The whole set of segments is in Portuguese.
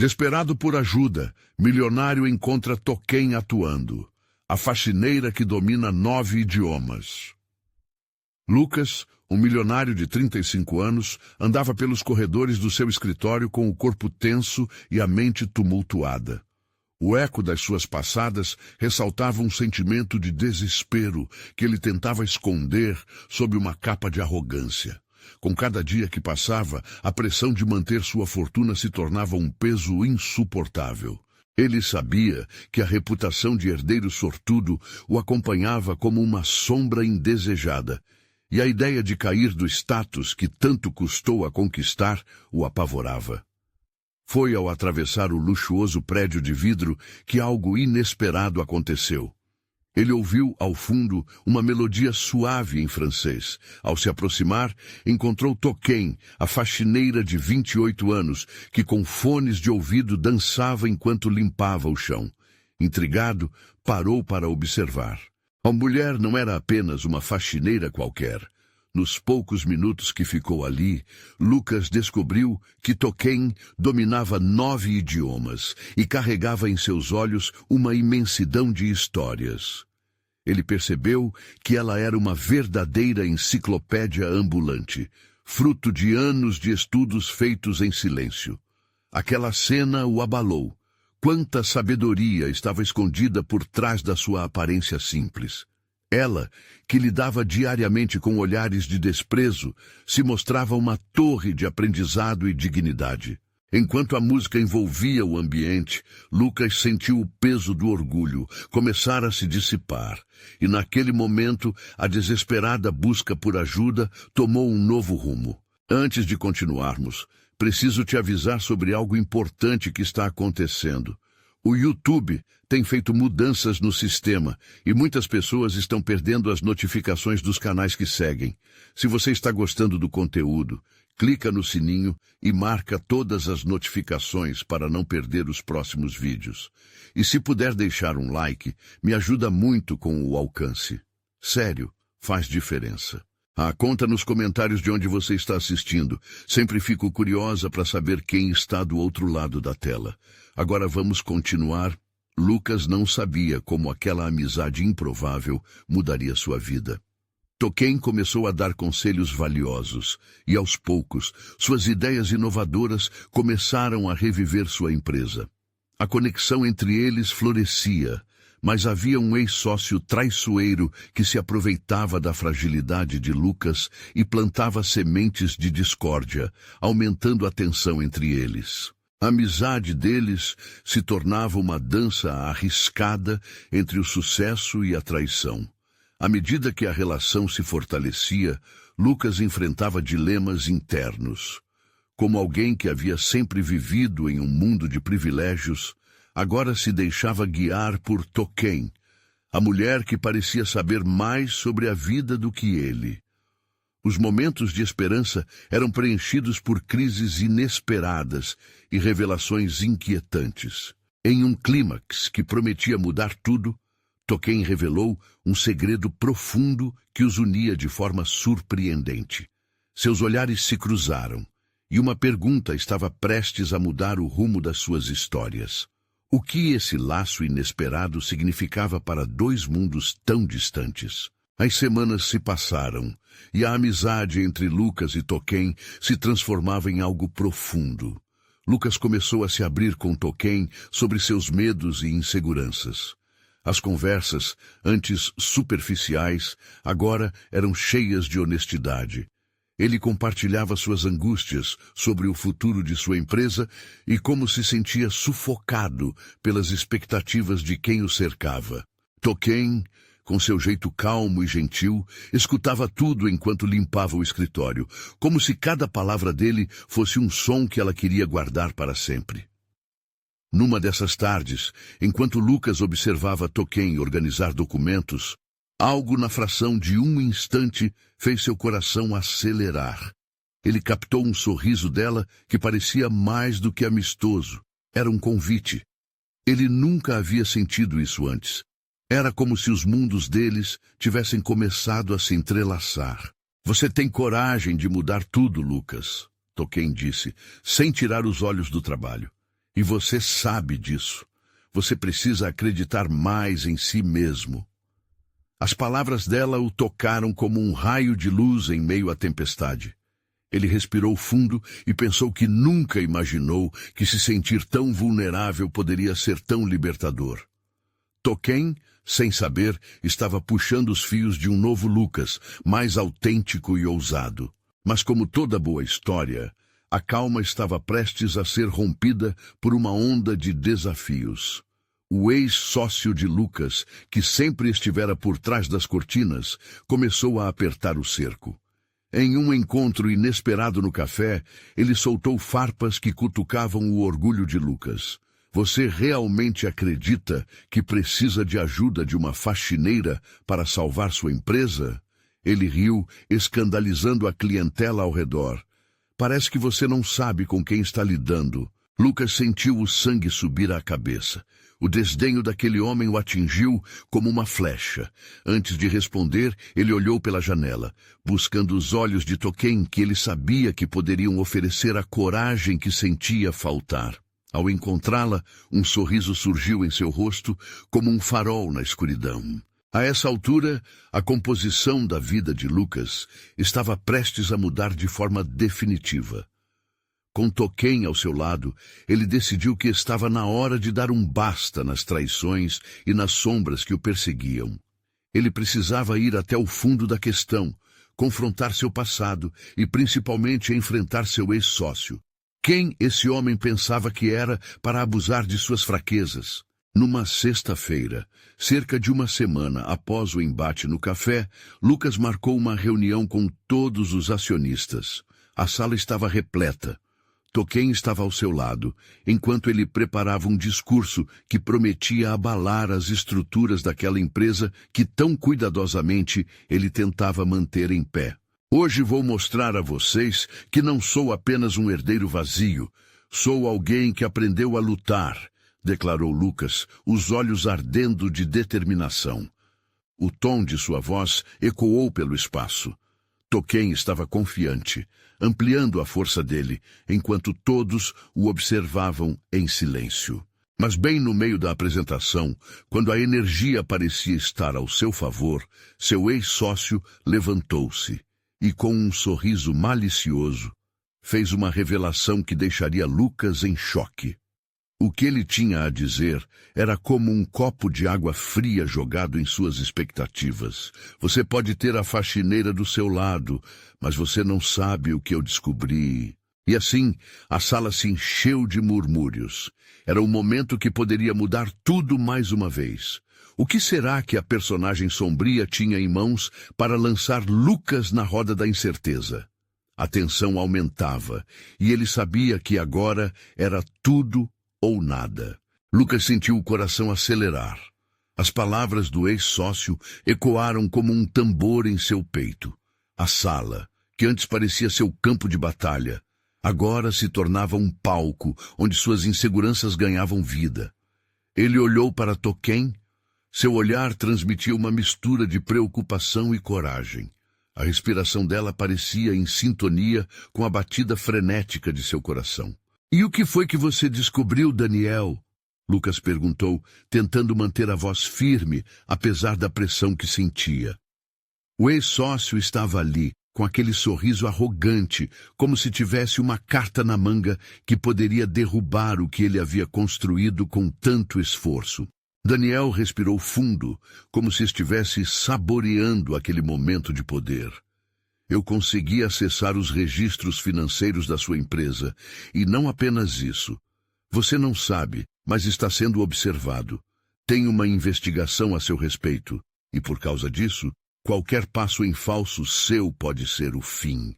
Desesperado por ajuda, milionário encontra Tolkien atuando, a faxineira que domina 9 idiomas. Lucas, um milionário de 35 anos, andava pelos corredores do seu escritório com o corpo tenso e a mente tumultuada. O eco das suas passadas ressaltava um sentimento de desespero que ele tentava esconder sob uma capa de arrogância. Com cada dia que passava, a pressão de manter sua fortuna se tornava um peso insuportável. Ele sabia que a reputação de herdeiro sortudo o acompanhava como uma sombra indesejada, e a ideia de cair do status que tanto custou a conquistar o apavorava. Foi ao atravessar o luxuoso prédio de vidro que algo inesperado aconteceu. Ele ouviu, ao fundo, uma melodia suave em francês. Ao se aproximar, encontrou Tolkien, a faxineira de 28 anos, que com fones de ouvido dançava enquanto limpava o chão. Intrigado, parou para observar. A mulher não era apenas uma faxineira qualquer. Nos poucos minutos que ficou ali, Lucas descobriu que Tolkien dominava 9 idiomas e carregava em seus olhos uma imensidão de histórias. Ele percebeu que ela era uma verdadeira enciclopédia ambulante, fruto de anos de estudos feitos em silêncio. Aquela cena o abalou. Quanta sabedoria estava escondida por trás da sua aparência simples. Ela, que lidava diariamente com olhares de desprezo, se mostrava uma torre de aprendizado e dignidade. Enquanto a música envolvia o ambiente, Lucas sentiu o peso do orgulho começar a se dissipar, e naquele momento a desesperada busca por ajuda tomou um novo rumo. Antes de continuarmos, preciso te avisar sobre algo importante que está acontecendo. O YouTube tem feito mudanças no sistema e muitas pessoas estão perdendo as notificações dos canais que seguem. Se você está gostando do conteúdo, clica no sininho e marca todas as notificações para não perder os próximos vídeos. E se puder deixar um like, me ajuda muito com o alcance. Sério, faz diferença. Conta nos comentários de onde você está assistindo. Sempre fico curiosa para saber quem está do outro lado da tela. Agora vamos continuar. Lucas não sabia como aquela amizade improvável mudaria sua vida. Tolkien começou a dar conselhos valiosos, e aos poucos, suas ideias inovadoras começaram a reviver sua empresa. A conexão entre eles florescia, mas havia um ex-sócio traiçoeiro que se aproveitava da fragilidade de Lucas e plantava sementes de discórdia, aumentando a tensão entre eles. A amizade deles se tornava uma dança arriscada entre o sucesso e a traição. À medida que a relação se fortalecia, Lucas enfrentava dilemas internos. Como alguém que havia sempre vivido em um mundo de privilégios, agora se deixava guiar por Tolkien, a mulher que parecia saber mais sobre a vida do que ele. Os momentos de esperança eram preenchidos por crises inesperadas e revelações inquietantes. Em um clímax que prometia mudar tudo, Tolkien revelou um segredo profundo que os unia de forma surpreendente. Seus olhares se cruzaram, e uma pergunta estava prestes a mudar o rumo das suas histórias. O que esse laço inesperado significava para dois mundos tão distantes? As semanas se passaram, e a amizade entre Lucas e Tolkien se transformava em algo profundo. Lucas começou a se abrir com Tolkien sobre seus medos e inseguranças. As conversas, antes superficiais, agora eram cheias de honestidade. Ele compartilhava suas angústias sobre o futuro de sua empresa e como se sentia sufocado pelas expectativas de quem o cercava. Tolkien, com seu jeito calmo e gentil, escutava tudo enquanto limpava o escritório, como se cada palavra dele fosse um som que ela queria guardar para sempre. Numa dessas tardes, enquanto Lucas observava Tolkien organizar documentos, algo na fração de um instante fez seu coração acelerar. Ele captou um sorriso dela que parecia mais do que amistoso. Era um convite. Ele nunca havia sentido isso antes. Era como se os mundos deles tivessem começado a se entrelaçar. Você tem coragem de mudar tudo, Lucas, Tolkien disse, sem tirar os olhos do trabalho. E você sabe disso. Você precisa acreditar mais em si mesmo. As palavras dela o tocaram como um raio de luz em meio à tempestade. Ele respirou fundo e pensou que nunca imaginou que se sentir tão vulnerável poderia ser tão libertador. Tolkien, sem saber, estava puxando os fios de um novo Lucas, mais autêntico e ousado. Mas como toda boa história, a calma estava prestes a ser rompida por uma onda de desafios. O ex-sócio de Lucas, que sempre estivera por trás das cortinas, começou a apertar o cerco. Em um encontro inesperado no café, ele soltou farpas que cutucavam o orgulho de Lucas. Você realmente acredita que precisa de ajuda de uma faxineira para salvar sua empresa? Ele riu, escandalizando a clientela ao redor. Parece que você não sabe com quem está lidando. Lucas sentiu o sangue subir à cabeça. O desdenho daquele homem o atingiu como uma flecha. Antes de responder, ele olhou pela janela, buscando os olhos de Tolkien, que ele sabia que poderiam oferecer a coragem que sentia faltar. Ao encontrá-la, um sorriso surgiu em seu rosto como um farol na escuridão. A essa altura, a composição da vida de Lucas estava prestes a mudar de forma definitiva. Com Tolkien ao seu lado, ele decidiu que estava na hora de dar um basta nas traições e nas sombras que o perseguiam. Ele precisava ir até o fundo da questão, confrontar seu passado e principalmente enfrentar seu ex-sócio. Quem esse homem pensava que era para abusar de suas fraquezas? Numa sexta-feira, cerca de uma semana após o embate no café, Lucas marcou uma reunião com todos os acionistas. A sala estava repleta. Tolkien estava ao seu lado, enquanto ele preparava um discurso que prometia abalar as estruturas daquela empresa que tão cuidadosamente ele tentava manter em pé. Hoje vou mostrar a vocês que não sou apenas um herdeiro vazio, sou alguém que aprendeu a lutar, declarou Lucas, os olhos ardendo de determinação. O tom de sua voz ecoou pelo espaço. Tolkien estava confiante, ampliando a força dele, enquanto todos o observavam em silêncio. Mas bem no meio da apresentação, quando a energia parecia estar ao seu favor, seu ex-sócio levantou-se e, com um sorriso malicioso, fez uma revelação que deixaria Lucas em choque. O que ele tinha a dizer era como um copo de água fria jogado em suas expectativas. Você pode ter a faxineira do seu lado, mas você não sabe o que eu descobri. E assim, a sala se encheu de murmúrios. Era um momento que poderia mudar tudo mais uma vez. O que será que a personagem sombria tinha em mãos para lançar Lucas na roda da incerteza? A tensão aumentava, e ele sabia que agora era tudo ou nada. Lucas sentiu o coração acelerar. As palavras do ex-sócio ecoaram como um tambor em seu peito. A sala, que antes parecia seu campo de batalha, agora se tornava um palco onde suas inseguranças ganhavam vida. Ele olhou para Tolkien. Seu olhar transmitia uma mistura de preocupação e coragem. A respiração dela parecia em sintonia com a batida frenética de seu coração. "E o que foi que você descobriu, Daniel?" Lucas perguntou, tentando manter a voz firme, apesar da pressão que sentia. O ex-sócio estava ali, com aquele sorriso arrogante, como se tivesse uma carta na manga que poderia derrubar o que ele havia construído com tanto esforço. Daniel respirou fundo, como se estivesse saboreando aquele momento de poder. "Eu consegui acessar os registros financeiros da sua empresa, e não apenas isso. Você não sabe, mas está sendo observado. Tem uma investigação a seu respeito, e por causa disso, qualquer passo em falso seu pode ser o fim."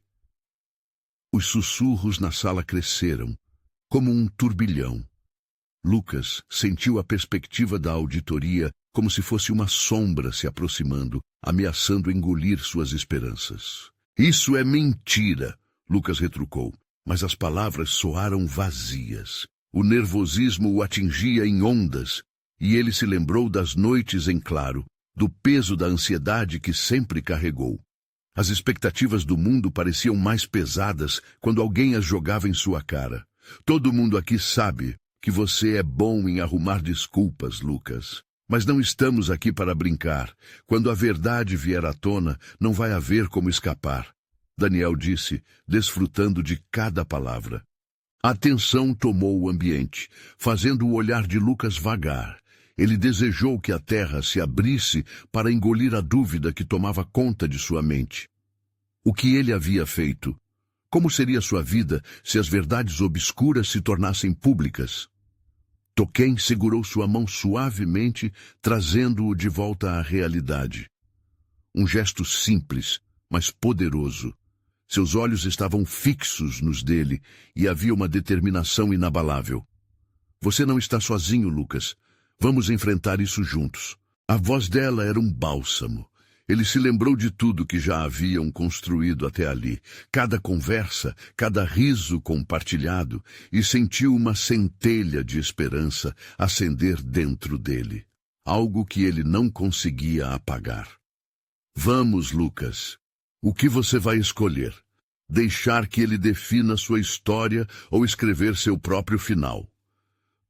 Os sussurros na sala cresceram, como um turbilhão. Lucas sentiu a perspectiva da auditoria como se fosse uma sombra se aproximando, ameaçando engolir suas esperanças. "Isso é mentira", Lucas retrucou, mas as palavras soaram vazias. O nervosismo o atingia em ondas, e ele se lembrou das noites em claro, do peso da ansiedade que sempre carregou. As expectativas do mundo pareciam mais pesadas quando alguém as jogava em sua cara. "Todo mundo aqui sabe que você é bom em arrumar desculpas, Lucas. Mas não estamos aqui para brincar. Quando a verdade vier à tona, não vai haver como escapar. Daniel disse, desfrutando de cada palavra. A tensão tomou o ambiente, fazendo o olhar de Lucas vagar. Ele desejou que a terra se abrisse para engolir a dúvida que tomava conta de sua mente. O que ele havia feito? Como seria sua vida se as verdades obscuras se tornassem públicas? Tolkien segurou sua mão suavemente, trazendo-o de volta à realidade. Um gesto simples, mas poderoso. Seus olhos estavam fixos nos dele e havia uma determinação inabalável. Você não está sozinho, Lucas. Vamos enfrentar isso juntos. A voz dela era um bálsamo. Ele se lembrou de tudo que já haviam construído até ali, cada conversa, cada riso compartilhado, e sentiu uma centelha de esperança acender dentro dele, algo que ele não conseguia apagar. Vamos, Lucas. O que você vai escolher? Deixar que ele defina sua história ou escrever seu próprio final?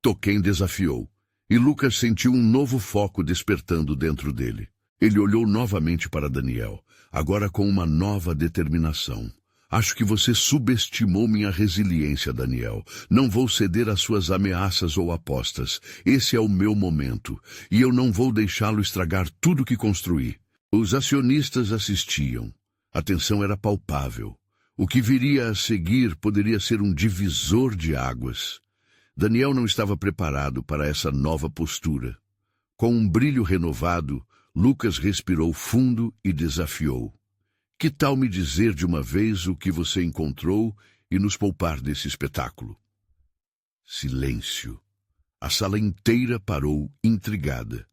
Tolkien desafiou, e Lucas sentiu um novo foco despertando dentro dele. Ele olhou novamente para Daniel, agora com uma nova determinação. Acho que você subestimou minha resiliência, Daniel. Não vou ceder às suas ameaças ou apostas. Esse é o meu momento, e eu não vou deixá-lo estragar tudo que construí. Os acionistas assistiam. A tensão era palpável. O que viria a seguir poderia ser um divisor de águas. Daniel não estava preparado para essa nova postura. Com um brilho renovado, Lucas respirou fundo e desafiou. Que tal me dizer de uma vez o que você encontrou e nos poupar desse espetáculo? Silêncio. A sala inteira parou, intrigada.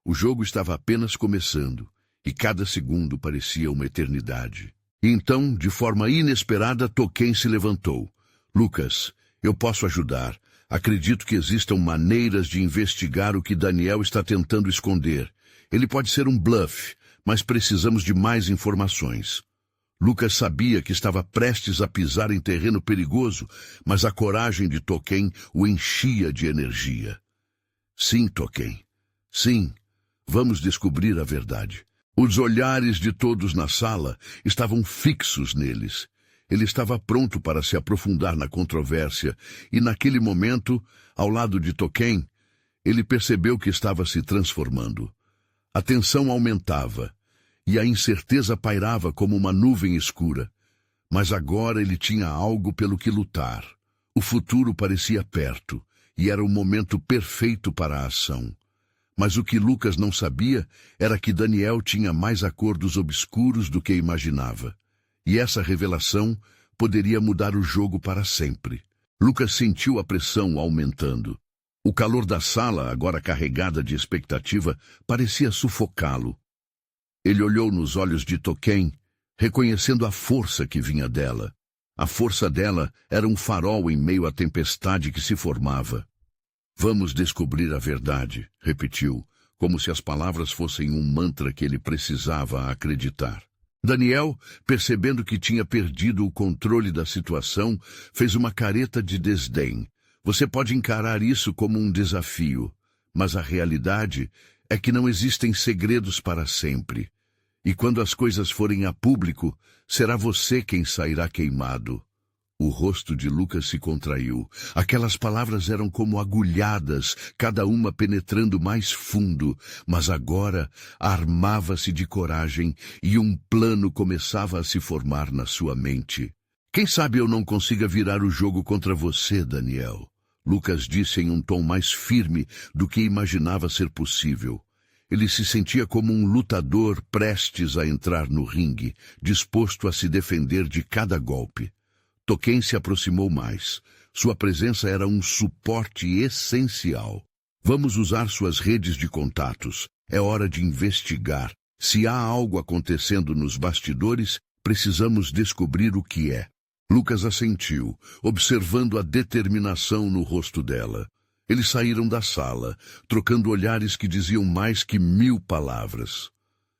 O jogo estava apenas começando, e cada segundo parecia uma eternidade. Então, de forma inesperada, Tolkien se levantou. Lucas, eu posso ajudar. Acredito que existam maneiras de investigar o que Daniel está tentando esconder. Ele pode ser um bluff, mas precisamos de mais informações. Lucas sabia que estava prestes a pisar em terreno perigoso, mas a coragem de Tolkien o enchia de energia. Sim, Tolkien. Sim, vamos descobrir a verdade. Os olhares de todos na sala estavam fixos neles. Ele estava pronto para se aprofundar na controvérsia, e naquele momento, ao lado de Tolkien, ele percebeu que estava se transformando. A tensão aumentava, e a incerteza pairava como uma nuvem escura. Mas agora ele tinha algo pelo que lutar. O futuro parecia perto, e era o momento perfeito para a ação. Mas o que Lucas não sabia era que Daniel tinha mais acordos obscuros do que imaginava. E essa revelação poderia mudar o jogo para sempre. Lucas sentiu a pressão aumentando. O calor da sala, agora carregada de expectativa, parecia sufocá-lo. Ele olhou nos olhos de Tolkien, reconhecendo a força que vinha dela. A força dela era um farol em meio à tempestade que se formava. Vamos descobrir a verdade, repetiu, como se as palavras fossem um mantra que ele precisava acreditar. Daniel, percebendo que tinha perdido o controle da situação, fez uma careta de desdém. Você pode encarar isso como um desafio, mas a realidade é que não existem segredos para sempre. E quando as coisas forem a público, será você quem sairá queimado. O rosto de Lucas se contraiu. Aquelas palavras eram como agulhadas, cada uma penetrando mais fundo, mas agora armava-se de coragem e um plano começava a se formar na sua mente. Quem sabe eu não consiga virar o jogo contra você, Daniel? Lucas disse em um tom mais firme do que imaginava ser possível. Ele se sentia como um lutador prestes a entrar no ringue, disposto a se defender de cada golpe. Tolkien se aproximou mais. Sua presença era um suporte essencial. Vamos usar suas redes de contatos. É hora de investigar. Se há algo acontecendo nos bastidores, precisamos descobrir o que é. Lucas assentiu, observando a determinação no rosto dela. Eles saíram da sala, trocando olhares que diziam mais que 1000 palavras.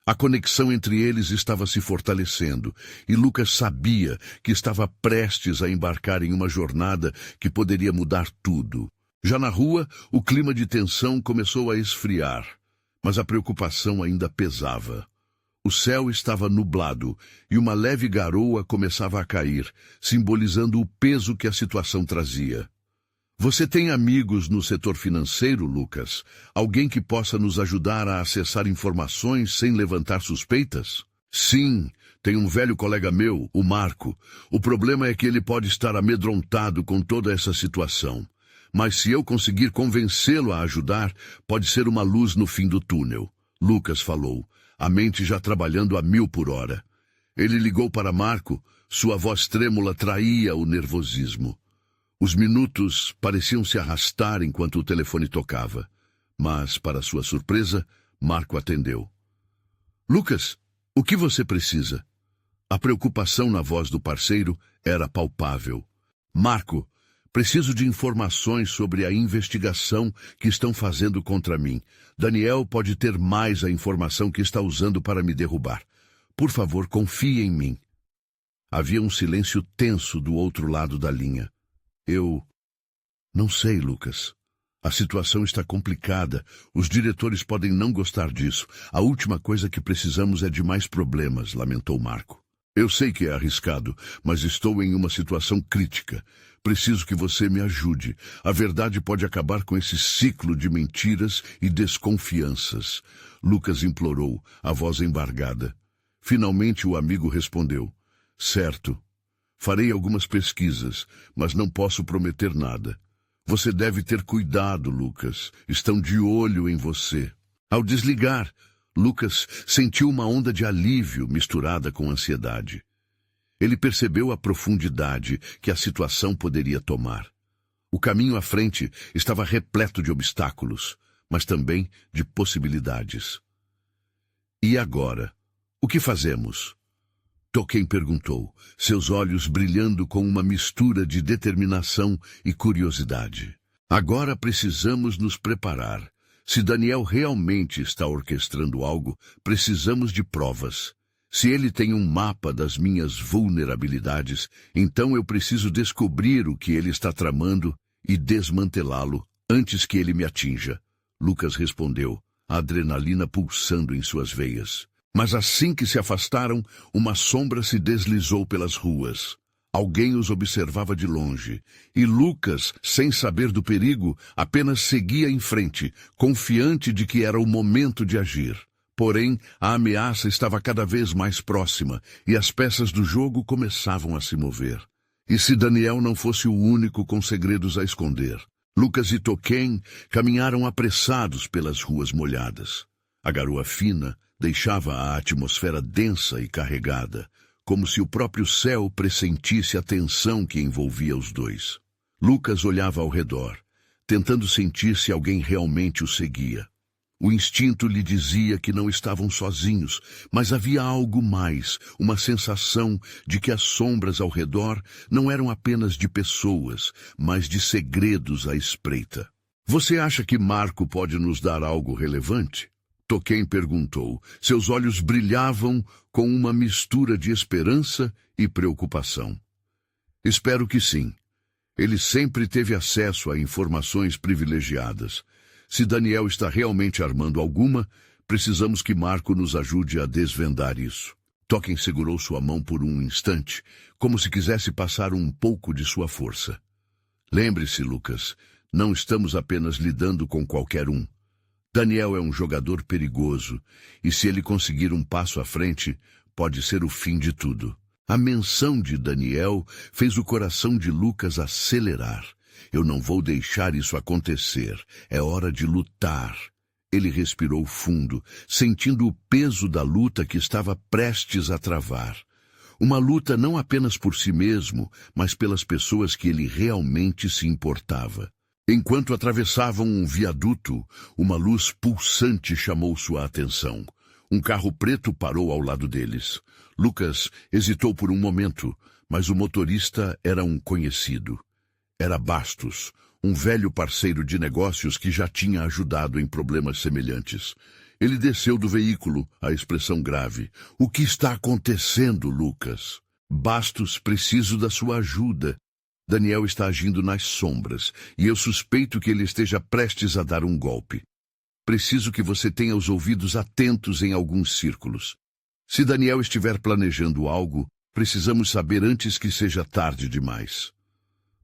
A conexão entre eles estava se fortalecendo, e Lucas sabia que estava prestes a embarcar em uma jornada que poderia mudar tudo. Já na rua, o clima de tensão começou a esfriar, mas a preocupação ainda pesava. O céu estava nublado e uma leve garoa começava a cair, simbolizando o peso que a situação trazia. Você tem amigos no setor financeiro, Lucas? Alguém que possa nos ajudar a acessar informações sem levantar suspeitas? Sim, tem um velho colega meu, o Marco. O problema é que ele pode estar amedrontado com toda essa situação. Mas se eu conseguir convencê-lo a ajudar, pode ser uma luz no fim do túnel. Lucas falou, a mente já trabalhando a 1000 por hora. Ele ligou para Marco, sua voz trêmula traía o nervosismo. Os minutos pareciam se arrastar enquanto o telefone tocava. Mas, para sua surpresa, Marco atendeu. Lucas, o que você precisa? A preocupação na voz do parceiro era palpável. Marco, preciso de informações sobre a investigação que estão fazendo contra mim. Daniel pode ter mais a informação que está usando para me derrubar. Por favor, confie em mim. Havia um silêncio tenso do outro lado da linha. Eu não sei, Lucas. A situação está complicada. Os diretores podem não gostar disso. A última coisa que precisamos é de mais problemas, lamentou Marco. Eu sei que é arriscado, mas estou em uma situação crítica. Preciso que você me ajude. A verdade pode acabar com esse ciclo de mentiras e desconfianças. Lucas implorou, a voz embargada. Finalmente o amigo respondeu. Certo. Farei algumas pesquisas, mas não posso prometer nada. Você deve ter cuidado, Lucas. Estão de olho em você. Ao desligar, Lucas sentiu uma onda de alívio misturada com ansiedade. Ele percebeu a profundidade que a situação poderia tomar. O caminho à frente estava repleto de obstáculos, mas também de possibilidades. E agora? O que fazemos? Tolkien perguntou, seus olhos brilhando com uma mistura de determinação e curiosidade. Agora precisamos nos preparar. Se Daniel realmente está orquestrando algo, precisamos de provas. Se ele tem um mapa das minhas vulnerabilidades, então eu preciso descobrir o que ele está tramando e desmantelá-lo antes que ele me atinja. Lucas respondeu, a adrenalina pulsando em suas veias. Mas assim que se afastaram, uma sombra se deslizou pelas ruas. Alguém os observava de longe, e Lucas, sem saber do perigo, apenas seguia em frente, confiante de que era o momento de agir. Porém, a ameaça estava cada vez mais próxima, e as peças do jogo começavam a se mover. E se Daniel não fosse o único com segredos a esconder? Lucas e Tolkien caminharam apressados pelas ruas molhadas. A garoa fina deixava a atmosfera densa e carregada, como se o próprio céu pressentisse a tensão que envolvia os dois. Lucas olhava ao redor, tentando sentir se alguém realmente o seguia. O instinto lhe dizia que não estavam sozinhos, mas havia algo mais, uma sensação de que as sombras ao redor não eram apenas de pessoas, mas de segredos à espreita. Você acha que Marco pode nos dar algo relevante? Tolkien perguntou. Seus olhos brilhavam com uma mistura de esperança e preocupação. Espero que sim. Ele sempre teve acesso a informações privilegiadas. Se Daniel está realmente armando alguma, precisamos que Marco nos ajude a desvendar isso. Tolkien segurou sua mão por um instante, como se quisesse passar um pouco de sua força. Lembre-se, Lucas, não estamos apenas lidando com qualquer um. Daniel é um jogador perigoso, e se ele conseguir um passo à frente, pode ser o fim de tudo. A menção de Daniel fez o coração de Lucas acelerar. Eu não vou deixar isso acontecer. É hora de lutar. Ele respirou fundo, sentindo o peso da luta que estava prestes a travar. Uma luta não apenas por si mesmo, mas pelas pessoas que ele realmente se importava. Enquanto atravessavam um viaduto, uma luz pulsante chamou sua atenção. Um carro preto parou ao lado deles. Lucas hesitou por um momento, mas o motorista era um conhecido. Era Bastos, um velho parceiro de negócios que já tinha ajudado em problemas semelhantes. Ele desceu do veículo, a expressão grave. O que está acontecendo, Lucas? Bastos, preciso da sua ajuda. Daniel está agindo nas sombras, e eu suspeito que ele esteja prestes a dar um golpe. Preciso que você tenha os ouvidos atentos em alguns círculos. Se Daniel estiver planejando algo, precisamos saber antes que seja tarde demais.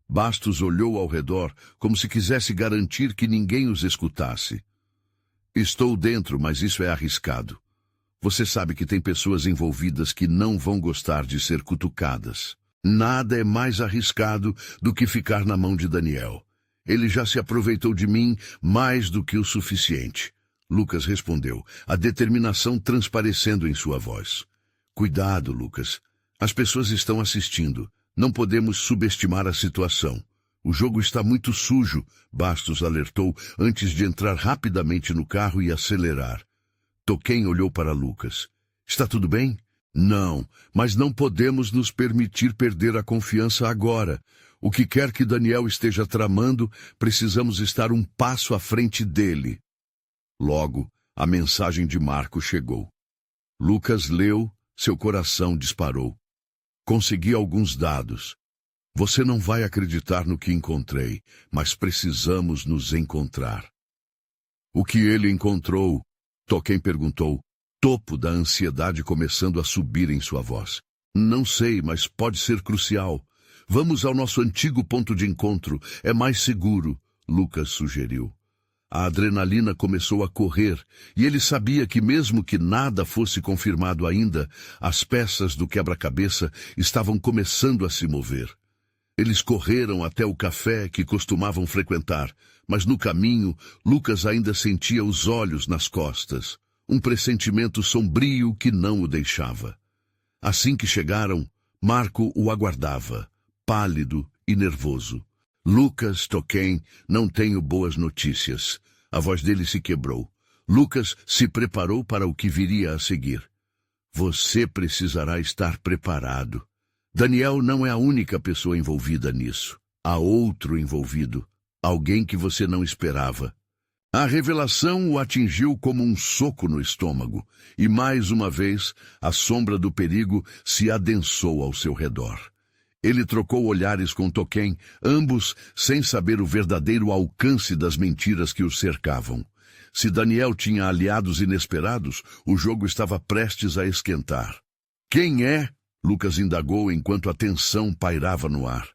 Bastos olhou ao redor como se quisesse garantir que ninguém os escutasse. Estou dentro, mas isso é arriscado. Você sabe que tem pessoas envolvidas que não vão gostar de ser cutucadas. Nada é mais arriscado do que ficar na mão de Daniel. Ele já se aproveitou de mim mais do que o suficiente. Lucas respondeu, a determinação transparecendo em sua voz. Cuidado, Lucas. As pessoas estão assistindo. Não podemos subestimar a situação. O jogo está muito sujo, Bastos alertou antes de entrar rapidamente no carro e acelerar. Tolkien olhou para Lucas. Está tudo bem? Não, mas não podemos nos permitir perder a confiança agora. O que quer que Daniel esteja tramando, precisamos estar um passo à frente dele. Logo, a mensagem de Marco chegou. Lucas leu, seu coração disparou. Consegui alguns dados. Você não vai acreditar no que encontrei, mas precisamos nos encontrar. O que ele encontrou? Tolkien perguntou, topo da ansiedade começando a subir em sua voz. Não sei, mas pode ser crucial. Vamos ao nosso antigo ponto de encontro. É mais seguro, Lucas sugeriu. A adrenalina começou a correr, e ele sabia que mesmo que nada fosse confirmado ainda, as peças do quebra-cabeça estavam começando a se mover. Eles correram até o café que costumavam frequentar, mas no caminho, Lucas ainda sentia os olhos nas costas, um pressentimento sombrio que não o deixava. Assim que chegaram, Marco o aguardava, pálido e nervoso. Lucas, Tolkien, não tenho boas notícias. A voz dele se quebrou. Lucas se preparou para o que viria a seguir. Você precisará estar preparado. Daniel não é a única pessoa envolvida nisso. Há outro envolvido. Alguém que você não esperava. A revelação o atingiu como um soco no estômago, e mais uma vez a sombra do perigo se adensou ao seu redor. Ele trocou olhares com Tolkien, ambos sem saber o verdadeiro alcance das mentiras que os cercavam. Se Daniel tinha aliados inesperados, o jogo estava prestes a esquentar. Quem é? Lucas indagou enquanto a tensão pairava no ar.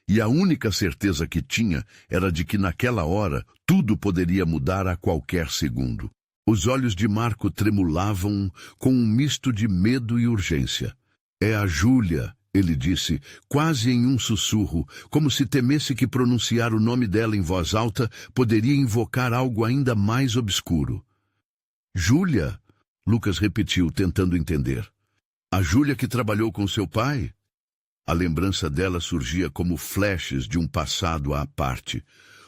E a única certeza que tinha era de que naquela hora tudo poderia mudar a qualquer segundo. Os olhos de Marco tremulavam com um misto de medo e urgência. É a Júlia, ele disse, quase em um sussurro, como se temesse que pronunciar o nome dela em voz alta poderia invocar algo ainda mais obscuro. Júlia? Lucas repetiu, tentando entender. A Júlia que trabalhou com seu pai? A lembrança dela surgia como flashes de um passado à parte,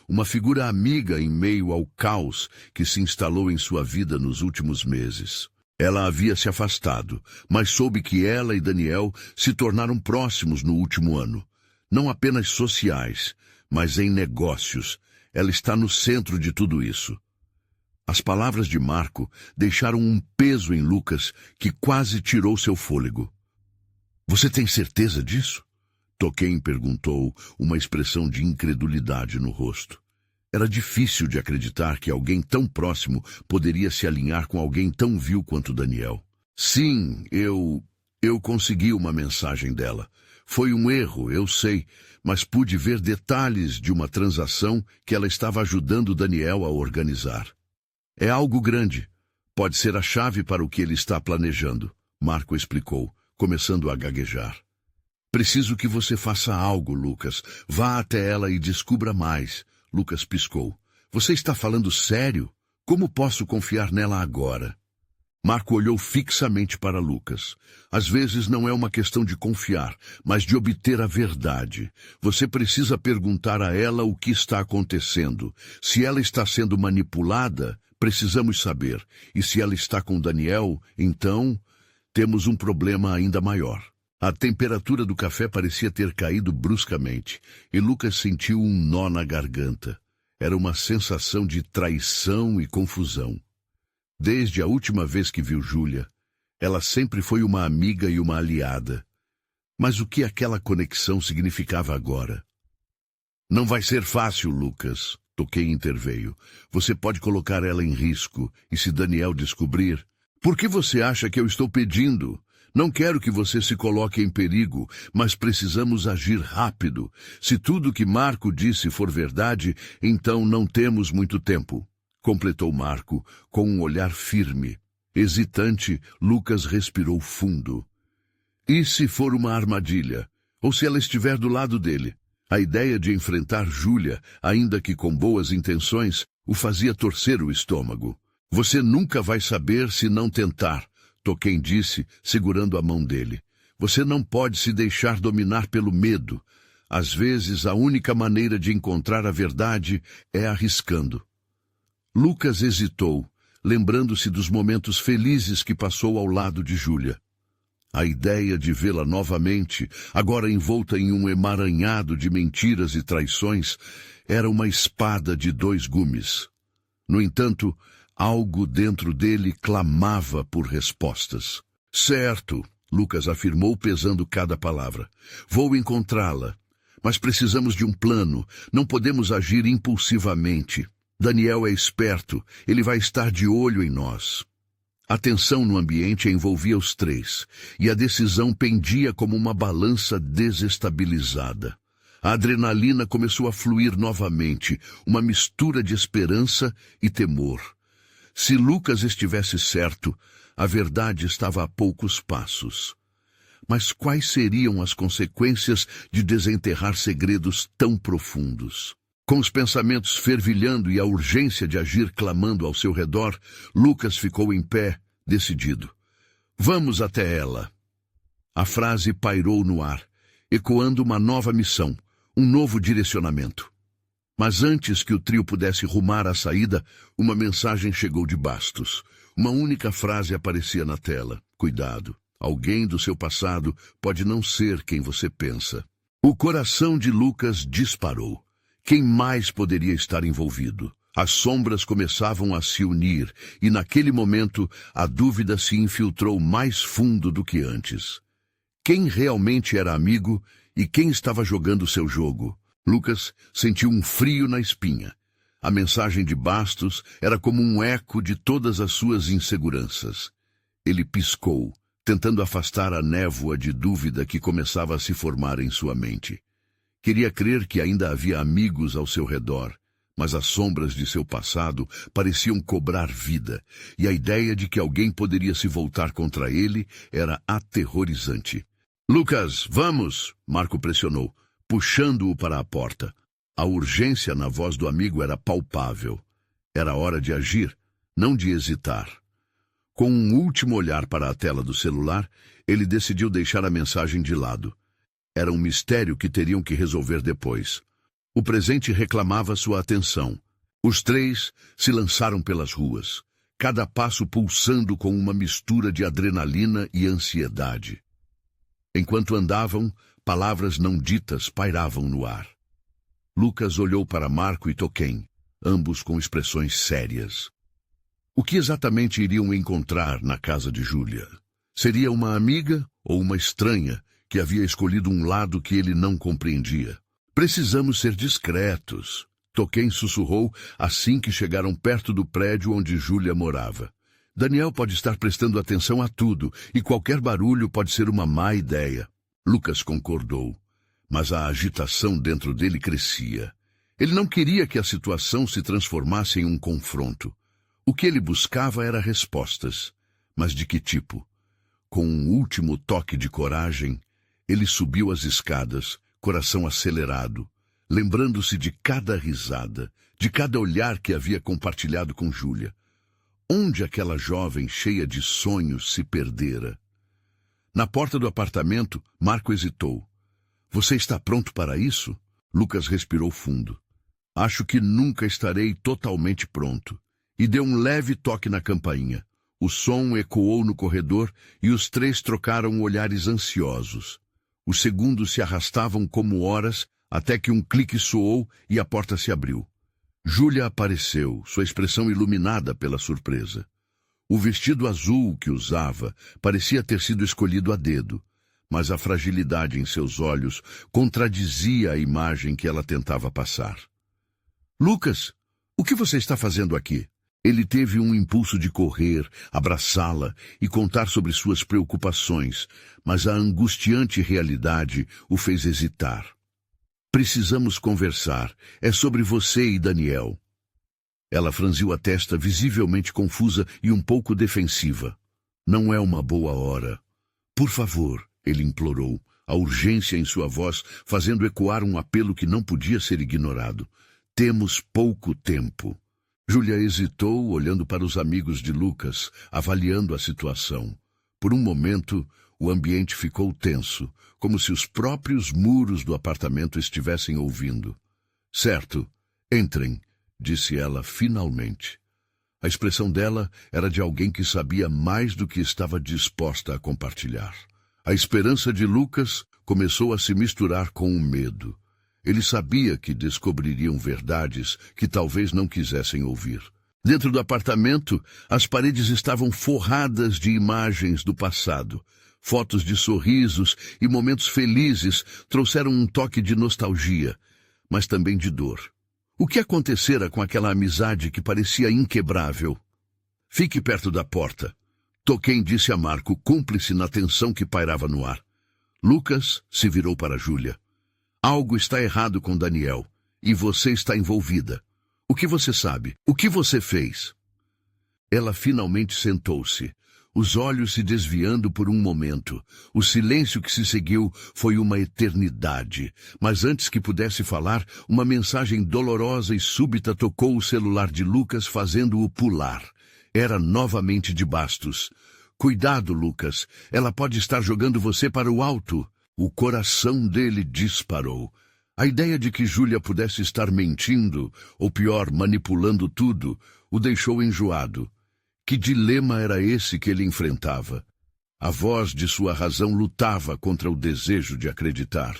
uma figura amiga em meio ao caos que se instalou em sua vida nos últimos meses. Ela havia se afastado, mas soube que ela e Daniel se tornaram próximos no último ano. Não apenas sociais, mas em negócios. Ela está no centro de tudo isso. As palavras de Marco deixaram um peso em Lucas que quase tirou seu fôlego. Você tem certeza disso? Tolkien perguntou, uma expressão de incredulidade no rosto. Era difícil de acreditar que alguém tão próximo poderia se alinhar com alguém tão vil quanto Daniel. Sim, eu consegui uma mensagem dela. Foi um erro, eu sei, mas pude ver detalhes de uma transação que ela estava ajudando Daniel a organizar. É algo grande. Pode ser a chave para o que ele está planejando, Marco explicou, começando a gaguejar. Preciso que você faça algo, Lucas. Vá até ela e descubra mais. Lucas piscou. Você está falando sério? Como posso confiar nela agora? Marco olhou fixamente para Lucas. Às vezes não é uma questão de confiar, mas de obter a verdade. Você precisa perguntar a ela o que está acontecendo. Se ela está sendo manipulada, precisamos saber. E se ela está com Daniel, então temos um problema ainda maior. A temperatura do café parecia ter caído bruscamente, e Lucas sentiu um nó na garganta. Era uma sensação de traição e confusão. Desde a última vez que viu Júlia, ela sempre foi uma amiga e uma aliada. Mas o que aquela conexão significava agora? Não vai ser fácil, Lucas. Toquém interveio. Você pode colocar ela em risco, e se Daniel descobrir... Por que você acha que eu estou pedindo? Não quero que você se coloque em perigo, mas precisamos agir rápido. Se tudo o que Marco disse for verdade, então não temos muito tempo. Completou Marco, com um olhar firme. Hesitante, Lucas respirou fundo. E se for uma armadilha? Ou se ela estiver do lado dele? A ideia de enfrentar Júlia, ainda que com boas intenções, o fazia torcer o estômago. Você nunca vai saber se não tentar, Toquém disse, segurando a mão dele. Você não pode se deixar dominar pelo medo. Às vezes, a única maneira de encontrar a verdade é arriscando. Lucas hesitou, lembrando-se dos momentos felizes que passou ao lado de Júlia. A ideia de vê-la novamente, agora envolta em um emaranhado de mentiras e traições, era uma espada de 2 gumes. No entanto, algo dentro dele clamava por respostas. Certo, Lucas afirmou, pesando cada palavra. Vou encontrá-la. Mas precisamos de um plano. Não podemos agir impulsivamente. Daniel é esperto. Ele vai estar de olho em nós. A tensão no ambiente envolvia os 3, e a decisão pendia como uma balança desestabilizada. A adrenalina começou a fluir novamente, uma mistura de esperança e temor. Se Lucas estivesse certo, a verdade estava a poucos passos. Mas quais seriam as consequências de desenterrar segredos tão profundos? Com os pensamentos fervilhando e a urgência de agir clamando ao seu redor, Lucas ficou em pé, decidido. Vamos até ela. A frase pairou no ar, ecoando uma nova missão, um novo direcionamento. Mas antes que o trio pudesse rumar à saída, uma mensagem chegou de Bastos. Uma única frase aparecia na tela. Cuidado, alguém do seu passado pode não ser quem você pensa. O coração de Lucas disparou. Quem mais poderia estar envolvido? As sombras começavam a se unir, e naquele momento a dúvida se infiltrou mais fundo do que antes. Quem realmente era amigo e quem estava jogando seu jogo? Lucas sentiu um frio na espinha. A mensagem de Bastos era como um eco de todas as suas inseguranças. Ele piscou, tentando afastar a névoa de dúvida que começava a se formar em sua mente. Queria crer que ainda havia amigos ao seu redor, mas as sombras de seu passado pareciam cobrar vida, e a ideia de que alguém poderia se voltar contra ele era aterrorizante. Lucas, vamos! Marco pressionou, puxando-o para a porta. A urgência na voz do amigo era palpável. Era hora de agir, não de hesitar. Com um último olhar para a tela do celular, ele decidiu deixar a mensagem de lado. Era um mistério que teriam que resolver depois. O presente reclamava sua atenção. Os 3 se lançaram pelas ruas, cada passo pulsando com uma mistura de adrenalina e ansiedade. Enquanto andavam, palavras não ditas pairavam no ar. Lucas olhou para Marco e Toquém, ambos com expressões sérias. O que exatamente iriam encontrar na casa de Júlia? Seria uma amiga ou uma estranha que havia escolhido um lado que ele não compreendia? Precisamos ser discretos, Toquém sussurrou assim que chegaram perto do prédio onde Júlia morava. Daniel pode estar prestando atenção a tudo, e qualquer barulho pode ser uma má ideia. Lucas concordou, mas a agitação dentro dele crescia. Ele não queria que a situação se transformasse em um confronto. O que ele buscava era respostas. Mas de que tipo? Com um último toque de coragem, ele subiu as escadas, coração acelerado, lembrando-se de cada risada, de cada olhar que havia compartilhado com Júlia. Onde aquela jovem cheia de sonhos se perdera? Na porta do apartamento, Marco hesitou. Você está pronto para isso? Lucas respirou fundo. Acho que nunca estarei totalmente pronto. E deu um leve toque na campainha. O som ecoou no corredor e os 3 trocaram olhares ansiosos. Os segundos se arrastavam como horas até que um clique soou e a porta se abriu. Júlia apareceu, sua expressão iluminada pela surpresa. O vestido azul que usava parecia ter sido escolhido a dedo, mas a fragilidade em seus olhos contradizia a imagem que ela tentava passar. Lucas, o que você está fazendo aqui? Ele teve um impulso de correr, abraçá-la e contar sobre suas preocupações, mas a angustiante realidade o fez hesitar. Precisamos conversar. É sobre você e Daniel. Ela franziu a testa, visivelmente confusa e um pouco defensiva. Não é uma boa hora. Por favor, ele implorou, a urgência em sua voz fazendo ecoar um apelo que não podia ser ignorado. Temos pouco tempo. Júlia hesitou, olhando para os amigos de Lucas, avaliando a situação. Por um momento, o ambiente ficou tenso, como se os próprios muros do apartamento estivessem ouvindo. Certo, entrem, disse ela finalmente. A expressão dela era de alguém que sabia mais do que estava disposta a compartilhar. A esperança de Lucas começou a se misturar com o medo. Ele sabia que descobririam verdades que talvez não quisessem ouvir. Dentro do apartamento, as paredes estavam forradas de imagens do passado. Fotos de sorrisos e momentos felizes trouxeram um toque de nostalgia, mas também de dor. O que acontecera com aquela amizade que parecia inquebrável? Fique perto da porta. Tolkien disse a Marco, cúmplice na tensão que pairava no ar. Lucas se virou para Júlia. Algo está errado com Daniel, e você está envolvida. O que você sabe? O que você fez? Ela finalmente sentou-se, os olhos se desviando por um momento. O silêncio que se seguiu foi uma eternidade, mas antes que pudesse falar, uma mensagem dolorosa e súbita tocou o celular de Lucas, fazendo-o pular. Era novamente de Bastos. Cuidado, Lucas, ela pode estar jogando você para o alto. O coração dele disparou. A ideia de que Júlia pudesse estar mentindo, ou pior, manipulando tudo, o deixou enjoado. Que dilema era esse que ele enfrentava? A voz de sua razão lutava contra o desejo de acreditar.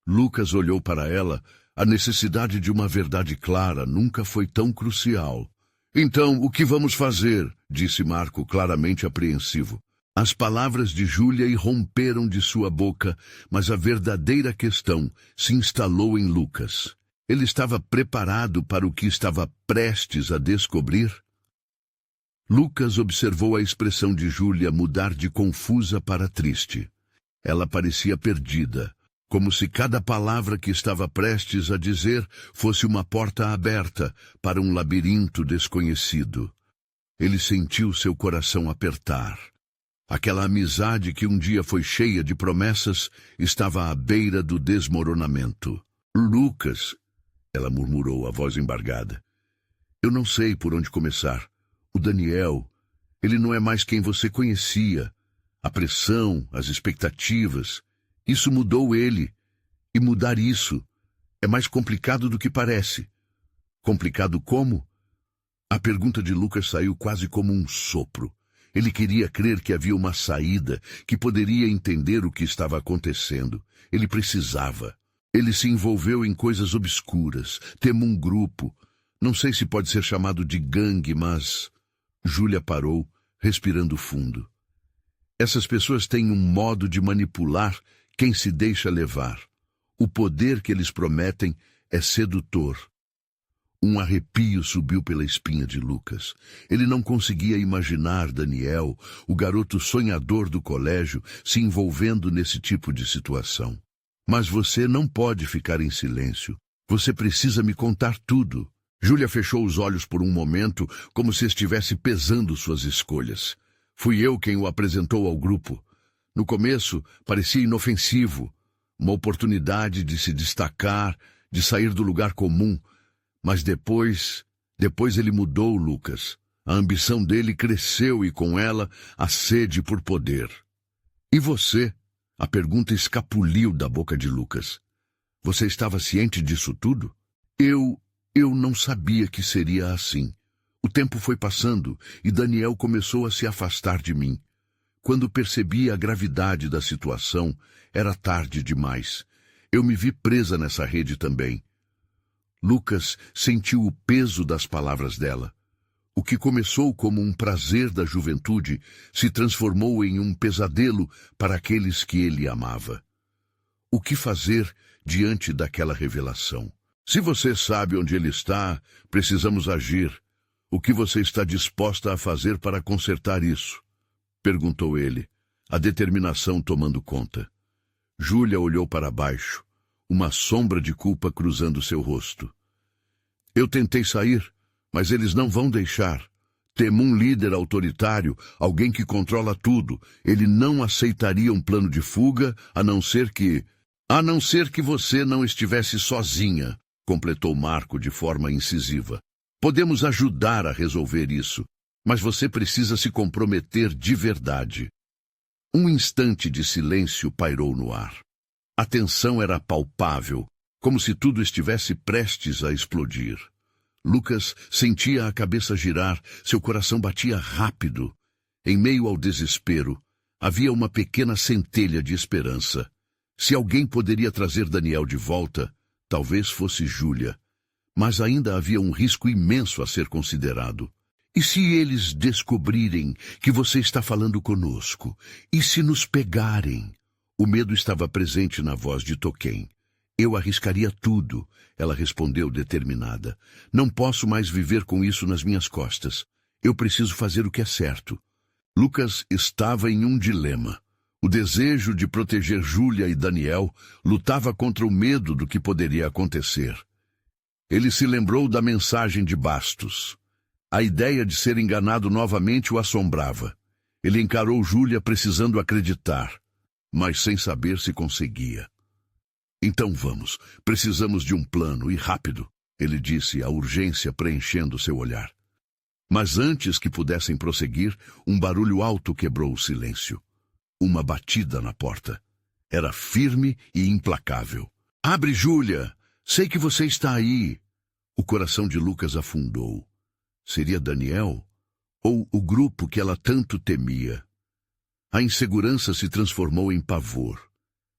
Lucas olhou para ela. A necessidade de uma verdade clara nunca foi tão crucial. Então, o que vamos fazer? Disse Marco, claramente apreensivo. As palavras de Júlia irromperam de sua boca, mas a verdadeira questão se instalou em Lucas. Ele estava preparado para o que estava prestes a descobrir? Lucas observou a expressão de Júlia mudar de confusa para triste. Ela parecia perdida, como se cada palavra que estava prestes a dizer fosse uma porta aberta para um labirinto desconhecido. Ele sentiu seu coração apertar. Aquela amizade que um dia foi cheia de promessas estava à beira do desmoronamento. Lucas, ela murmurou, a voz embargada. Eu não sei por onde começar. O Daniel, ele não é mais quem você conhecia. A pressão, as expectativas, isso mudou ele. E mudar isso é mais complicado do que parece. Complicado como? A pergunta de Lucas saiu quase como um sopro. Ele queria crer que havia uma saída, que poderia entender o que estava acontecendo. Ele precisava. Ele se envolveu em coisas obscuras, temo um grupo. Não sei se pode ser chamado de gangue, mas... Júlia parou, respirando fundo. Essas pessoas têm um modo de manipular quem se deixa levar. O poder que eles prometem é sedutor. Um arrepio subiu pela espinha de Lucas. Ele não conseguia imaginar Daniel, o garoto sonhador do colégio, se envolvendo nesse tipo de situação. Mas você não pode ficar em silêncio. Você precisa me contar tudo. Júlia fechou os olhos por um momento, como se estivesse pesando suas escolhas. Fui eu quem o apresentou ao grupo. No começo, parecia inofensivo. Uma oportunidade de se destacar, de sair do lugar comum. Mas depois ele mudou, Lucas. A ambição dele cresceu e com ela a sede por poder. E você? A pergunta escapuliu da boca de Lucas. Você estava ciente disso tudo? Eu não sabia que seria assim. O tempo foi passando e Daniel começou a se afastar de mim. Quando percebi a gravidade da situação, era tarde demais. Eu me vi presa nessa rede também. Lucas sentiu o peso das palavras dela. O que começou como um prazer da juventude se transformou em um pesadelo para aqueles que ele amava. O que fazer diante daquela revelação? Se você sabe onde ele está, precisamos agir. O que você está disposta a fazer para consertar isso? Perguntou ele, a determinação tomando conta. Júlia olhou para baixo, uma sombra de culpa cruzando seu rosto. Eu tentei sair, mas eles não vão deixar. Temo um líder autoritário, alguém que controla tudo. Ele não aceitaria um plano de fuga, a não ser que você não estivesse sozinha, completou Marco de forma incisiva. Podemos ajudar a resolver isso, mas você precisa se comprometer de verdade. Um instante de silêncio pairou no ar. A tensão era palpável, como se tudo estivesse prestes a explodir. Lucas sentia a cabeça girar, seu coração batia rápido. Em meio ao desespero, havia uma pequena centelha de esperança. Se alguém poderia trazer Daniel de volta, talvez fosse Júlia. Mas ainda havia um risco imenso a ser considerado. E se eles descobrirem que você está falando conosco? E se nos pegarem? O medo estava presente na voz de Toquém. Eu arriscaria tudo, ela respondeu determinada. Não posso mais viver com isso nas minhas costas. Eu preciso fazer o que é certo. Lucas estava em um dilema. O desejo de proteger Júlia e Daniel lutava contra o medo do que poderia acontecer. Ele se lembrou da mensagem de Bastos. A ideia de ser enganado novamente o assombrava. Ele encarou Júlia precisando acreditar, mas sem saber se conseguia. Então vamos, precisamos de um plano e rápido, ele disse, a urgência preenchendo seu olhar. Mas antes que pudessem prosseguir, um barulho alto quebrou o silêncio. Uma batida na porta. Era firme e implacável. Abre, Júlia! Sei que você está aí! O coração de Lucas afundou. Seria Daniel? Ou o grupo que ela tanto temia? A insegurança se transformou em pavor.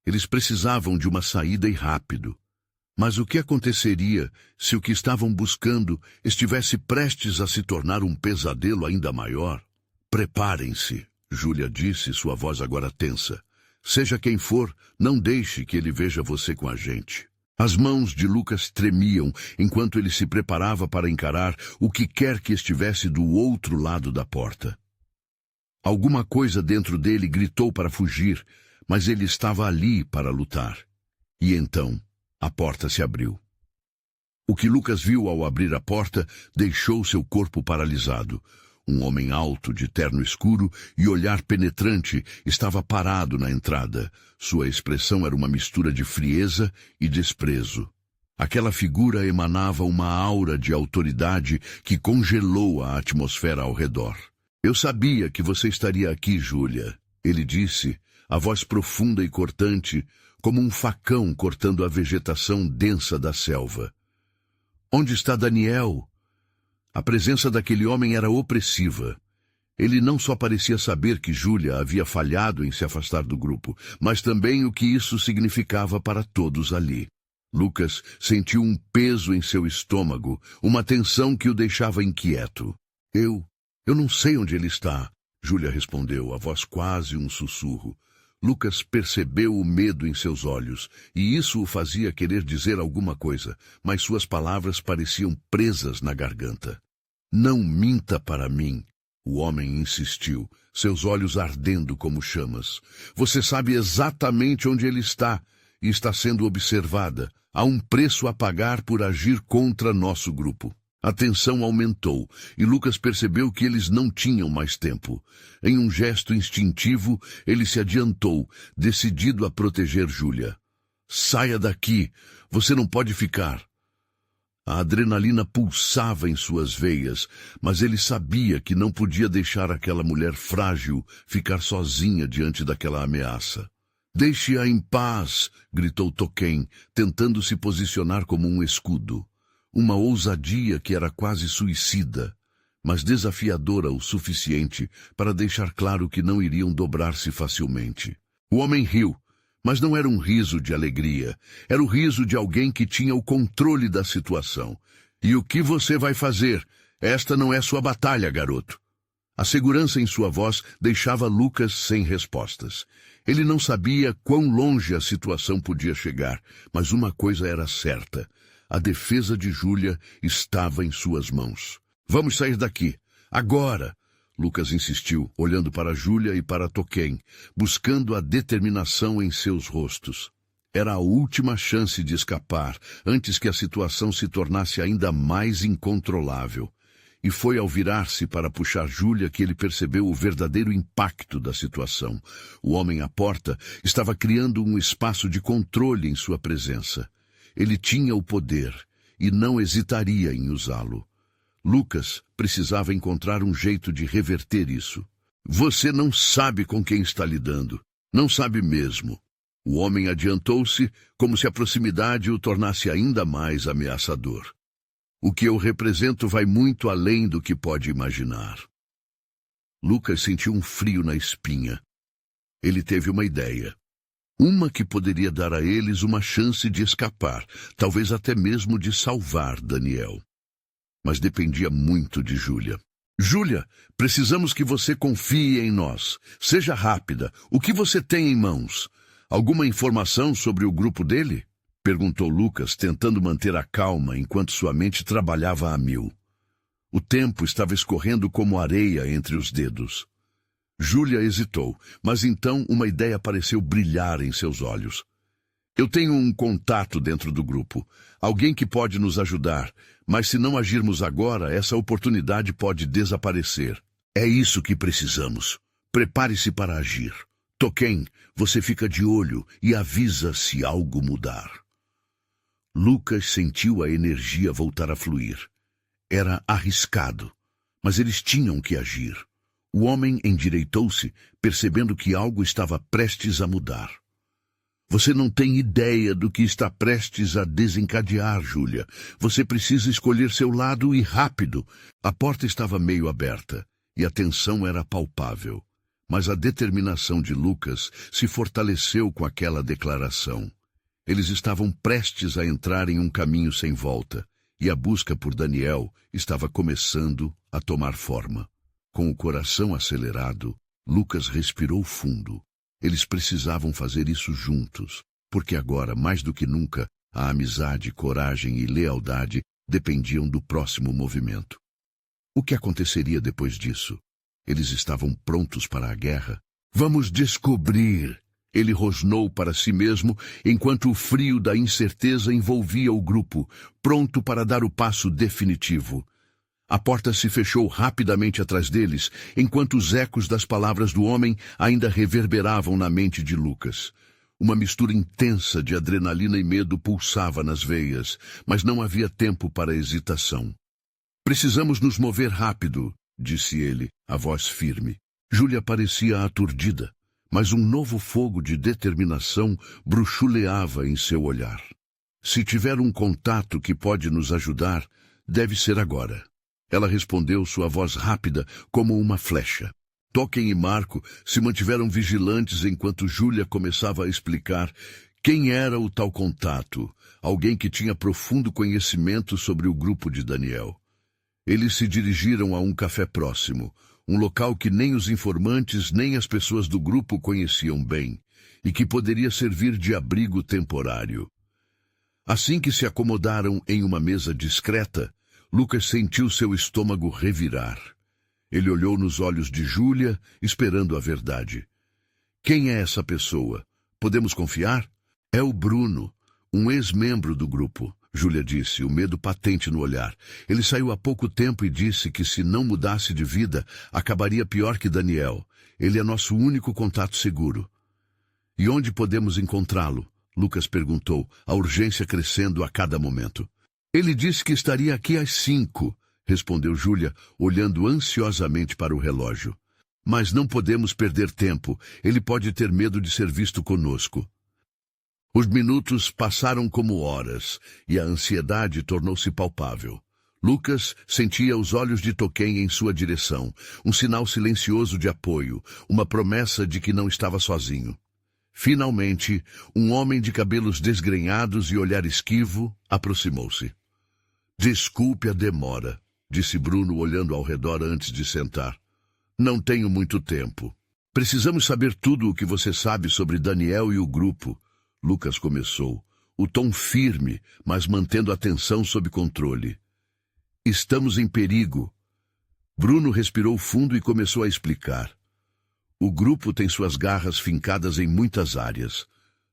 Eles precisavam de uma saída e rápido. Mas o que aconteceria se o que estavam buscando estivesse prestes a se tornar um pesadelo ainda maior? Preparem-se, Júlia disse, sua voz agora tensa. Seja quem for, não deixe que ele veja você com a gente. As mãos de Lucas tremiam enquanto ele se preparava para encarar o que quer que estivesse do outro lado da porta. Alguma coisa dentro dele gritou para fugir, mas ele estava ali para lutar. E então, a porta se abriu. O que Lucas viu ao abrir a porta deixou seu corpo paralisado. Um homem alto, de terno escuro e olhar penetrante, estava parado na entrada. Sua expressão era uma mistura de frieza e desprezo. Aquela figura emanava uma aura de autoridade que congelou a atmosfera ao redor. Eu sabia que você estaria aqui, Júlia, ele disse, a voz profunda e cortante, como um facão cortando a vegetação densa da selva. Onde está Daniel? A presença daquele homem era opressiva. Ele não só parecia saber que Júlia havia falhado em se afastar do grupo, mas também o que isso significava para todos ali. Lucas sentiu um peso em seu estômago, uma tensão que o deixava inquieto. Eu não sei onde ele está, Júlia respondeu, a voz quase um sussurro. Lucas percebeu o medo em seus olhos, e isso o fazia querer dizer alguma coisa, mas suas palavras pareciam presas na garganta. Não minta para mim, o homem insistiu, seus olhos ardendo como chamas. Você sabe exatamente onde ele está, e está sendo observada. Há um preço a pagar por agir contra nosso grupo. A tensão aumentou, e Lucas percebeu que eles não tinham mais tempo. Em um gesto instintivo, ele se adiantou, decidido a proteger Júlia. Saia daqui! Você não pode ficar! A adrenalina pulsava em suas veias, mas ele sabia que não podia deixar aquela mulher frágil ficar sozinha diante daquela ameaça. Deixe-a em paz! Gritou Toquém, tentando se posicionar como um escudo. Uma ousadia que era quase suicida, mas desafiadora o suficiente para deixar claro que não iriam dobrar-se facilmente. O homem riu, mas não era um riso de alegria. Era o riso de alguém que tinha o controle da situação. E o que você vai fazer? Esta não é sua batalha, garoto. A segurança em sua voz deixava Lucas sem respostas. Ele não sabia quão longe a situação podia chegar, mas uma coisa era certa. A defesa de Júlia estava em suas mãos. Vamos sair daqui. Agora! Lucas insistiu, olhando para Júlia e para Toquém, buscando a determinação em seus rostos. Era a última chance de escapar, antes que a situação se tornasse ainda mais incontrolável. E foi ao virar-se para puxar Júlia que ele percebeu o verdadeiro impacto da situação. O homem à porta estava criando um espaço de controle em sua presença. Ele tinha o poder e não hesitaria em usá-lo. Lucas precisava encontrar um jeito de reverter isso. Você não sabe com quem está lidando. Não sabe mesmo. O homem adiantou-se, como se a proximidade o tornasse ainda mais ameaçador. O que eu represento vai muito além do que pode imaginar. Lucas sentiu um frio na espinha. Ele teve uma ideia. Uma que poderia dar a eles uma chance de escapar, talvez até mesmo de salvar Daniel. Mas dependia muito de Júlia. Júlia, precisamos que você confie em nós. Seja rápida. O que você tem em mãos? Alguma informação sobre o grupo dele? Perguntou Lucas, tentando manter a calma enquanto sua mente trabalhava a mil. O tempo estava escorrendo como areia entre os dedos. Júlia hesitou, mas então uma ideia pareceu brilhar em seus olhos. Eu tenho um contato dentro do grupo, alguém que pode nos ajudar, mas se não agirmos agora, essa oportunidade pode desaparecer. É isso que precisamos. Prepare-se para agir. Toquém, você fica de olho e avisa se algo mudar. Lucas sentiu a energia voltar a fluir. Era arriscado, mas eles tinham que agir. O homem endireitou-se, percebendo que algo estava prestes a mudar. Você não tem ideia do que está prestes a desencadear, Júlia. Você precisa escolher seu lado e rápido. A porta estava meio aberta e a tensão era palpável. Mas a determinação de Lucas se fortaleceu com aquela declaração. Eles estavam prestes a entrar em um caminho sem volta, e a busca por Daniel estava começando a tomar forma. Com o coração acelerado, Lucas respirou fundo. Eles precisavam fazer isso juntos, porque agora, mais do que nunca, a amizade, coragem e lealdade dependiam do próximo movimento. O que aconteceria depois disso? Eles estavam prontos para a guerra? Vamos descobrir! Ele rosnou para si mesmo, enquanto o frio da incerteza envolvia o grupo, pronto para dar o passo definitivo. A porta se fechou rapidamente atrás deles, enquanto os ecos das palavras do homem ainda reverberavam na mente de Lucas. Uma mistura intensa de adrenalina e medo pulsava nas veias, mas não havia tempo para hesitação. Precisamos nos mover rápido, disse ele, a voz firme. Júlia parecia aturdida, mas um novo fogo de determinação bruxuleava em seu olhar. Se tiver um contato que pode nos ajudar, deve ser agora. Ela respondeu, sua voz rápida como uma flecha. Toquém e Marco se mantiveram vigilantes enquanto Júlia começava a explicar quem era o tal contato, alguém que tinha profundo conhecimento sobre o grupo de Daniel. Eles se dirigiram a um café próximo, um local que nem os informantes nem as pessoas do grupo conheciam bem, e que poderia servir de abrigo temporário. Assim que se acomodaram em uma mesa discreta, Lucas sentiu seu estômago revirar. Ele olhou nos olhos de Júlia, esperando a verdade. Quem é essa pessoa? Podemos confiar? É o Bruno, um ex-membro do grupo, Júlia disse, o medo patente no olhar. Ele saiu há pouco tempo e disse que se não mudasse de vida, acabaria pior que Daniel. Ele é nosso único contato seguro. E onde podemos encontrá-lo? Lucas perguntou, a urgência crescendo a cada momento. Ele disse que estaria aqui às 5, respondeu Júlia, olhando ansiosamente para o relógio. Mas não podemos perder tempo. Ele pode ter medo de ser visto conosco. Os minutos passaram como horas, e a ansiedade tornou-se palpável. Lucas sentia os olhos de Toquém em sua direção, um sinal silencioso de apoio, uma promessa de que não estava sozinho. Finalmente, um homem de cabelos desgrenhados e olhar esquivo aproximou-se. Desculpe a demora, disse Bruno, olhando ao redor antes de sentar. Não tenho muito tempo. Precisamos saber tudo o que você sabe sobre Daniel e o grupo. Lucas começou, o tom firme, mas mantendo a tensão sob controle. Estamos em perigo. Bruno respirou fundo e começou a explicar. O grupo tem suas garras fincadas em muitas áreas.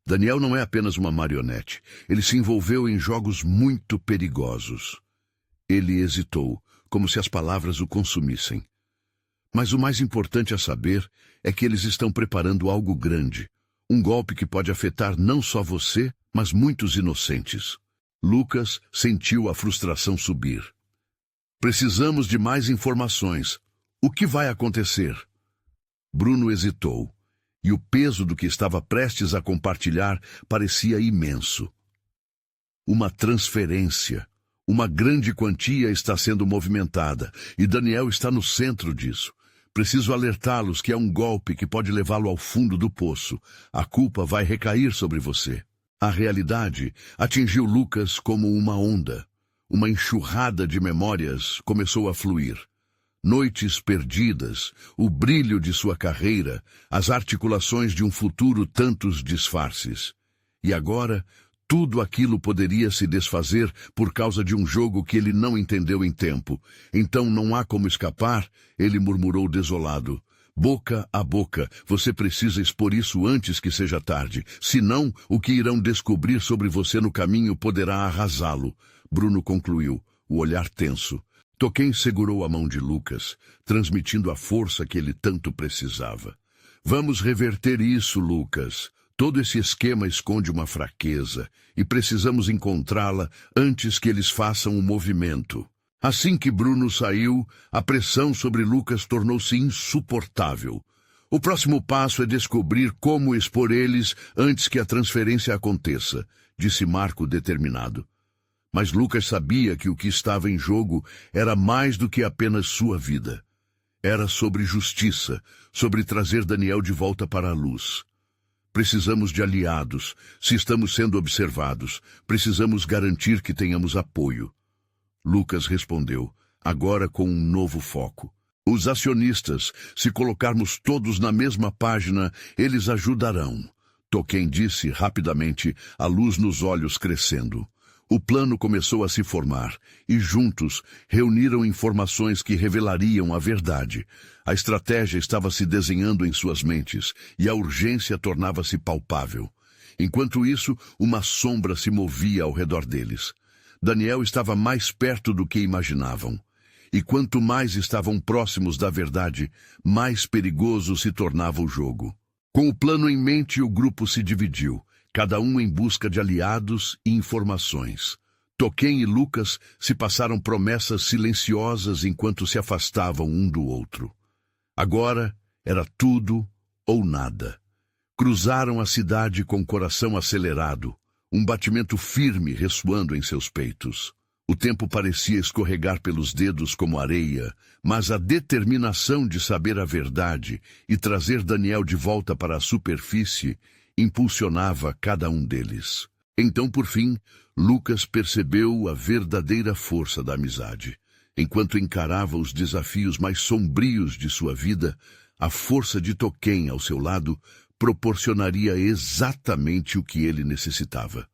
Daniel não é apenas uma marionete. Ele se envolveu em jogos muito perigosos. Ele hesitou, como se as palavras o consumissem. Mas o mais importante a saber é que eles estão preparando algo grande. Um golpe que pode afetar não só você, mas muitos inocentes. Lucas sentiu a frustração subir. Precisamos de mais informações. O que vai acontecer? Bruno hesitou, e o peso do que estava prestes a compartilhar parecia imenso. Uma transferência. Uma grande quantia está sendo movimentada, e Daniel está no centro disso. Preciso alertá-los que é um golpe que pode levá-lo ao fundo do poço. A culpa vai recair sobre você. A realidade atingiu Lucas como uma onda. Uma enxurrada de memórias começou a fluir. Noites perdidas, o brilho de sua carreira, as articulações de um futuro, tantos disfarces. E agora, tudo aquilo poderia se desfazer por causa de um jogo que ele não entendeu em tempo. Então não há como escapar, ele murmurou desolado. Boca a boca, você precisa expor isso antes que seja tarde. Senão, o que irão descobrir sobre você no caminho poderá arrasá-lo. Bruno concluiu, o olhar tenso. Tolkien segurou a mão de Lucas, transmitindo a força que ele tanto precisava. Vamos reverter isso, Lucas. Todo esse esquema esconde uma fraqueza, e precisamos encontrá-la antes que eles façam o movimento. Assim que Bruno saiu, a pressão sobre Lucas tornou-se insuportável. O próximo passo é descobrir como expor eles antes que a transferência aconteça, disse Marco determinado. Mas Lucas sabia que o que estava em jogo era mais do que apenas sua vida. Era sobre justiça, sobre trazer Daniel de volta para a luz. Precisamos de aliados. Se estamos sendo observados, precisamos garantir que tenhamos apoio. Lucas respondeu, agora com um novo foco. Os acionistas, se colocarmos todos na mesma página, eles ajudarão. Tolkien disse rapidamente, a luz nos olhos crescendo. O plano começou a se formar, e juntos reuniram informações que revelariam a verdade. A estratégia estava se desenhando em suas mentes, e a urgência tornava-se palpável. Enquanto isso, uma sombra se movia ao redor deles. Daniel estava mais perto do que imaginavam. E quanto mais estavam próximos da verdade, mais perigoso se tornava o jogo. Com o plano em mente, o grupo se dividiu. Cada um em busca de aliados e informações. Tolkien e Lucas se passaram promessas silenciosas enquanto se afastavam um do outro. Agora era tudo ou nada. Cruzaram a cidade com o coração acelerado, um batimento firme ressoando em seus peitos. O tempo parecia escorregar pelos dedos como areia, mas a determinação de saber a verdade e trazer Daniel de volta para a superfície impulsionava cada um deles. Então, por fim, Lucas percebeu a verdadeira força da amizade. Enquanto encarava os desafios mais sombrios de sua vida, a força de Tolkien ao seu lado proporcionaria exatamente o que ele necessitava.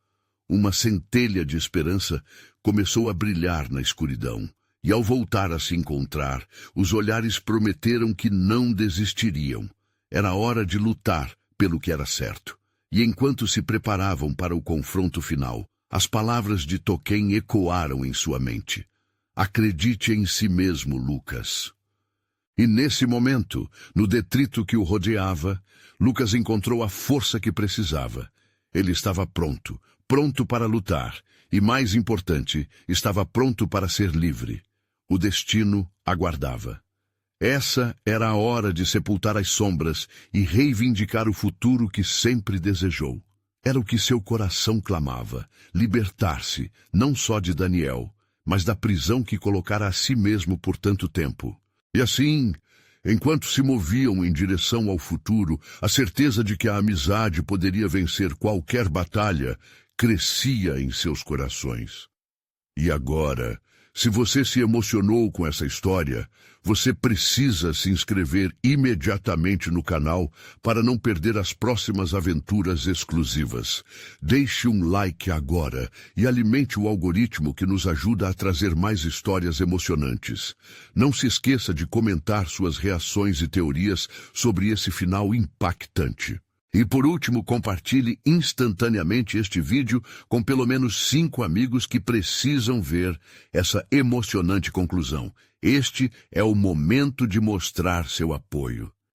Uma centelha de esperança começou a brilhar na escuridão, e ao voltar a se encontrar, os olhares prometeram que não desistiriam. Era hora de lutar pelo que era certo. E enquanto se preparavam para o confronto final, as palavras de Tolkien ecoaram em sua mente. Acredite em si mesmo, Lucas. E nesse momento, no detrito que o rodeava, Lucas encontrou a força que precisava. Ele estava pronto, pronto para lutar, e mais importante, estava pronto para ser livre. O destino aguardava. Essa era a hora de sepultar as sombras e reivindicar o futuro que sempre desejou. Era o que seu coração clamava, libertar-se, não só de Daniel, mas da prisão que colocara a si mesmo por tanto tempo. E assim, enquanto se moviam em direção ao futuro, a certeza de que a amizade poderia vencer qualquer batalha crescia em seus corações. E agora, Se você se emocionou com essa história, você precisa se inscrever imediatamente no canal para não perder as próximas aventuras exclusivas. Deixe um like agora e alimente o algoritmo que nos ajuda a trazer mais histórias emocionantes. Não se esqueça de comentar suas reações e teorias sobre esse final impactante. E por último, compartilhe instantaneamente este vídeo com pelo menos 5 amigos que precisam ver essa emocionante conclusão. Este é o momento de mostrar seu apoio.